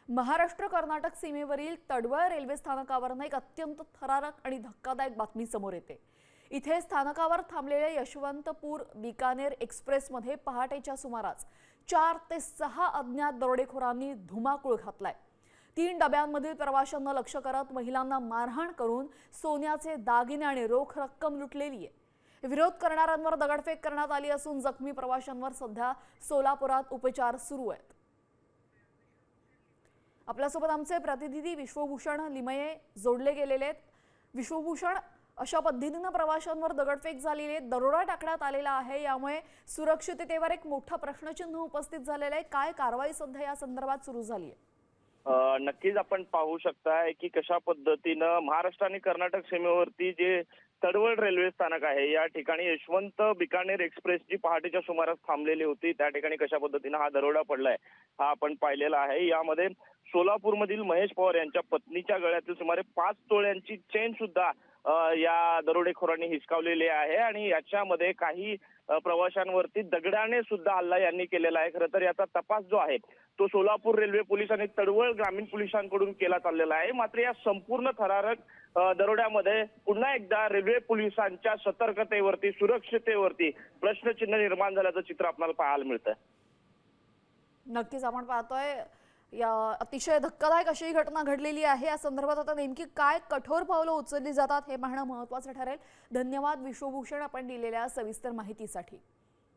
महाराष्ट्र कर्नाटक सीमेवरील तडवळ रेल्वे स्थानकावरून एक अत्यंत थरारक आणि धक्कादायक बातमी समोर येते। इथे स्थानकावर थांबलेल्या यशवंतपूर बिकानेर एक्सप्रेसमध्ये पहाटेच्या सुमारास 4 ते 6 अज्ञात दरोडेखोरांनी धुमाकूळ घातलाय। 3 डब्यांमधील प्रवाशांना लक्ष्य करत महिलांना मारहाण करून सोन्याचे दागिने आणि रोख रक्कम लुटलेली आहे। विरोध करणाऱ्यांवर दगडफेक करण्यात आली असून जखमी प्रवाशांवर सध्या सोलापुरात उपचार सुरू आहेत। आपल्यासोबत आमचे प्रतिनिधी विश्वभूषण लिमये जोडले गेलेले आहेत। विश्वभूषण, अशा पद्धतीने प्रवाशांवर दगडफेक झालेली आहे, दरोडा टाकण्यात आलेला आहे, यामुळे सुरक्षिततेवर एक मोठा प्रश्नचिन्ह उपस्थित झालेला आहे। काय कारवाई सध्या या संदर्भात सुरू झाली आहे? नक्कीच आपण पाहू शकताय की कशा पद्धतीनं महाराष्ट्र आणि कर्नाटक सीमेवरती जे तडवळ रेल्वे स्थानक आहे या ठिकाणी यशवंत बिकानेर एक्सप्रेस जी पहाटेच्या सुमारास थांबलेली होती त्या ठिकाणी कशा पद्धतीनं हा दरोडा पडलाय हा आपण पाहिलेला आहे। यामध्ये सोलापूरमधील महेश पवार यांच्या पत्नीच्या गळ्यातील सुमारे 5 तोळ्यांची चेन सुद्धा या दरोडेखोरांनी हिसकावलेली आहे आणि याच्यामध्ये काही प्रवाशांवरती दगडाने सुद्धा हल्ला यांनी केलेला आहे। खरं तर याचा तपास जो आहे तो सोलापूर रेल्वे पोलीस आणि तडवळ ग्रामीण पोलिसांकडून केला चाललेला आहे। मात्र या संपूर्ण थरारक दरोड्यामध्ये पुन्हा एकदा रेल्वे पोलिसांच्या सतर्कतेवरती सुरक्षिततेवरती प्रश्नचिन्ह निर्माण झाल्याचं चित्र आपल्याला पाहायला मिळतं। नक्कीच आपण पाहतोय या अतिशय धक्कादायक अशी घटना घडलेली आहे। या संदर्भात आता नेमकी काय कठोर पावलं उचलली जातात हे पाहणं महत्त्वाचं ठरेल। धन्यवाद विश्वभूषण, आपण दिलेल्या सविस्तर माहितीसाठी।